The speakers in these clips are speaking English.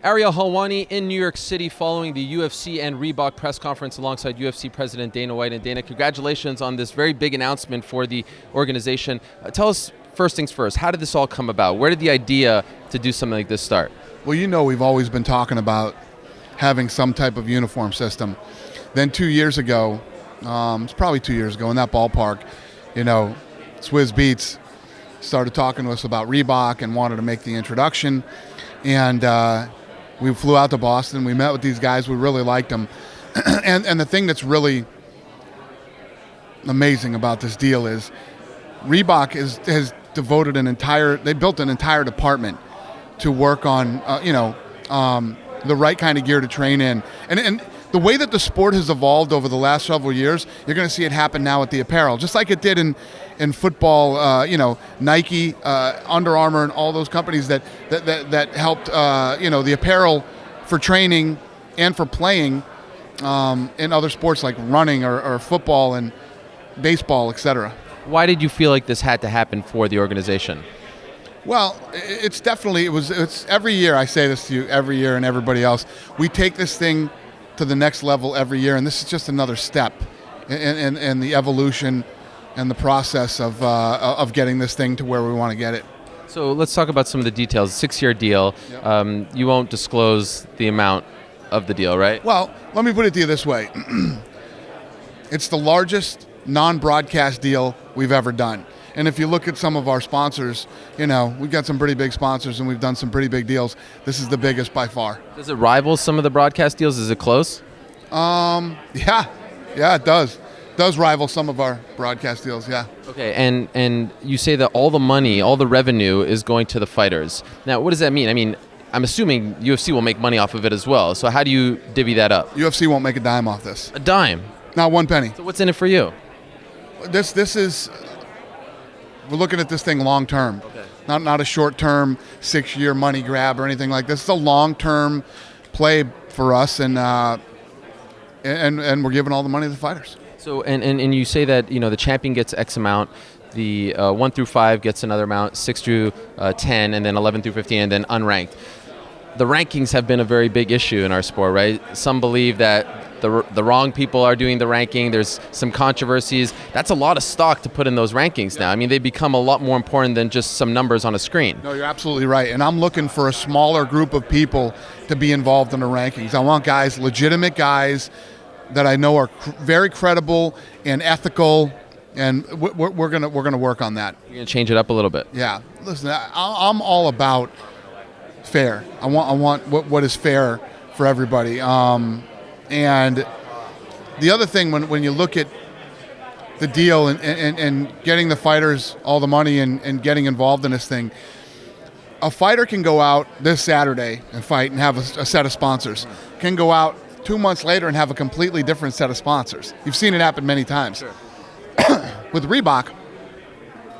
Ariel Helwani in New York City following the UFC and Reebok press conference alongside UFC President Dana White. And Dana, congratulations on this very big announcement for the organization. Tell us first things first, how did this all come about? Where did the idea to do something like this start? Well, you know we've always been talking about having some type of uniform system. Then 2 years ago, it's probably 2 years ago in that ballpark, Swizz Beats started talking to us about Reebok and wanted to make the introduction. And we flew out to Boston. We met with these guys. We really liked them. and the thing that's really amazing about this deal is Reebok has devoted they built an entire department to work on, the right kind of gear to train in. And the way that the sport has evolved over the last several years, you're going to see it happen now with the apparel, just like it did in football. Nike, Under Armour, and all those companies that helped the apparel for training and for playing in other sports like running or football and baseball, etc. Why did you feel like this had to happen for the organization? Well, it's every year. I say this to you every year and everybody else. We take this thing to the next level every year, and this is just another step in the evolution and the process of getting this thing to where we want to get it. So let's talk about some of the details. 6-year deal. Yep. You won't disclose the amount of the deal, right? Well, let me put it to you this way. It's the largest non-broadcast deal we've ever done. And if you look at some of our sponsors, we've got some pretty big sponsors and we've done some pretty big deals. This is the biggest by far. Does it rival some of the broadcast deals? Is it close? Yeah, it does. It does rival some of our broadcast deals, yeah. Okay, and you say that all the money, all the revenue is going to the fighters. Now, what does that mean? I mean, I'm assuming UFC will make money off of it as well. So how do you divvy that up? UFC won't make a dime off this. A dime? Not one penny. So what's in it for you? This is... We're looking at this thing long term, okay. Not a short term 6-year money grab or anything like this. It's a long term play for us, and we're giving all the money to the fighters. So and you say that the champion gets X amount, the 1 through 5 gets another amount, 6 through 10, and then 11 through 15, and then unranked. The rankings have been a very big issue in our sport, right? Some believe that the wrong people are doing the ranking. There's some controversies. That's a lot of stock to put in those rankings now. I mean, they become a lot more important than just some numbers on a screen. No, you're absolutely right. And I'm looking for a smaller group of people to be involved in the rankings. I want legitimate guys that I know are very credible and ethical, and we're gonna work on that. You're gonna change it up a little bit. Yeah. Listen, I'm all about fair. I want what is fair for everybody. And the other thing, when you look at the deal and getting the fighters all the money and getting involved in this thing, a fighter can go out this Saturday and fight and have a set of sponsors. Can go out 2 months later and have a completely different set of sponsors. You've seen it happen many times. Sure. With Reebok,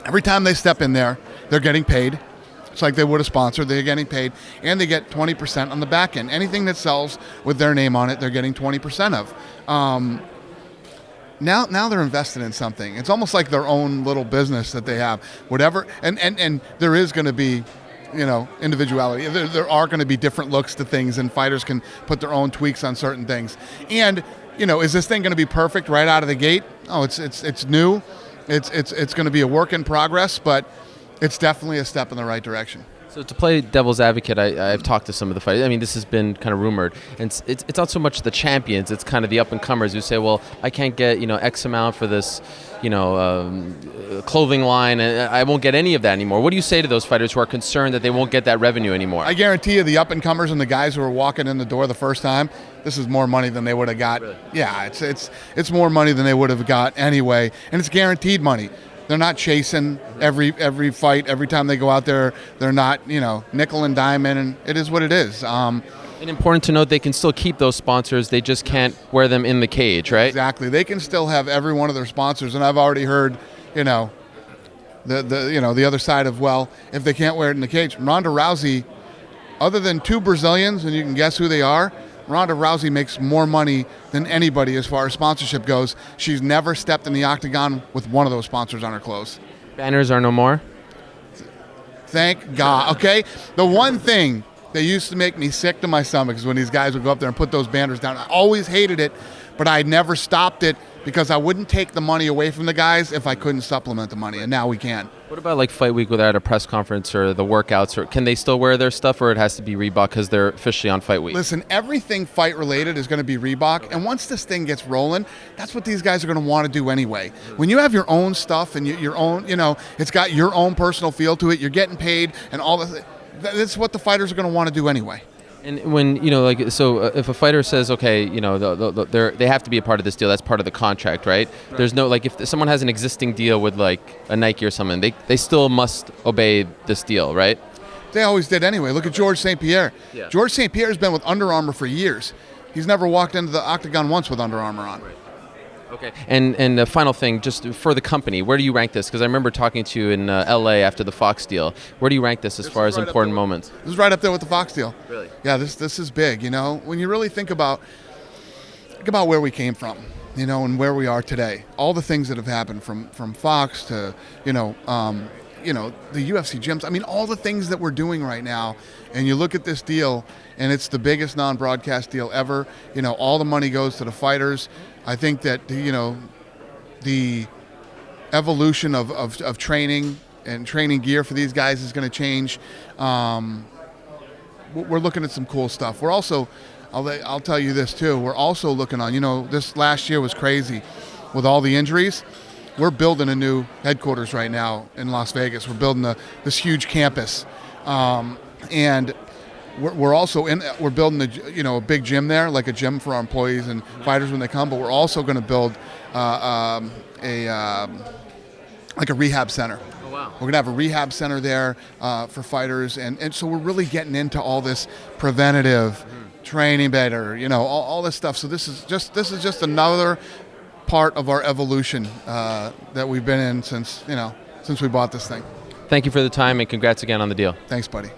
every time they step in there, they're getting paid. It's like they would a sponsor. They're getting paid, and they get 20% on the back end. Anything that sells with their name on it, they're getting 20% of. Now they're invested in something. It's almost like their own little business that they have. Whatever, and there is going to be, individuality. There are going to be different looks to things, and fighters can put their own tweaks on certain things. And is this thing going to be perfect right out of the gate? Oh, it's new. It's going to be a work in progress, but it's definitely a step in the right direction. So to play devil's advocate, I've talked to some of the fighters. I mean, this has been kind of rumored. And it's not so much the champions. It's kind of the up-and-comers who say, well, I can't get, X amount for this, clothing line, and I won't get any of that anymore. What do you say to those fighters who are concerned that they won't get that revenue anymore? I guarantee you the up-and-comers and the guys who are walking in the door the first time, this is more money than they would have got. Really? Yeah, it's more money than they would have got anyway, and it's guaranteed money. They're not chasing every fight. Every time they go out there, they're not, nickel and diamond, and it is what it is. And important to note, they can still keep those sponsors. They just can't wear them in the cage, right? Exactly. They can still have every one of their sponsors, and I've already heard, the other side of, well, if they can't wear it in the cage. Ronda Rousey, other than 2 Brazilians, and you can guess who they are, Ronda Rousey makes more money than anybody as far as sponsorship goes. She's never stepped in the octagon with one of those sponsors on her clothes. Banners are no more? Thank God. Okay? The one thing They used to make me sick to my stomach when these guys would go up there and put those banners down. I always hated it, but I never stopped it because I wouldn't take the money away from the guys if I couldn't supplement the money, and now we can. What about like fight week without a press conference or the workouts? Or can they still wear their stuff, or it has to be Reebok because they're officially on fight week? Listen, everything fight related is going to be Reebok, and once this thing gets rolling, that's what these guys are going to want to do anyway. When you have your own stuff and your own, it's got your own personal feel to it. You're getting paid, and all that. That's what the fighters are going to want to do anyway. And when if a fighter says, okay, they have to be a part of this deal, that's part of the contract, right? There's no if someone has an existing deal with like a Nike or something, they still must obey this deal, right? They always did anyway. Look at George St. Pierre. Yeah. George St. Pierre's been with Under Armour for years. He's never walked into the octagon once with Under Armour on. Right. Okay. And the final thing, just for the company, where do you rank this? Because I remember talking to you in L.A. after the Fox deal. Where do you rank this as far as important moments? This is right up there with the Fox deal. Really? Yeah, this is big. When you really think about where we came from, and where we are today, all the things that have happened from Fox to the UFC gyms. I mean, all the things that we're doing right now, and you look at this deal, and it's the biggest non-broadcast deal ever. All the money goes to the fighters. I think that the evolution of training and training gear for these guys is going to change. We're looking at some cool stuff. We're also, I'll tell you this too. We're also looking on. This last year was crazy with all the injuries. We're building a new headquarters right now in Las Vegas. We're building this huge campus, and we're also we're building a big gym there, like a gym for our employees and fighters when they come. But we're also going to build like a rehab center. Oh, wow. We're going to have a rehab center there for fighters, and so we're really getting into all this preventative training better, all this stuff. So this is just another part of our evolution that we've been in since we bought this thing. Thank you for the time, and congrats again on the deal. Thanks, buddy.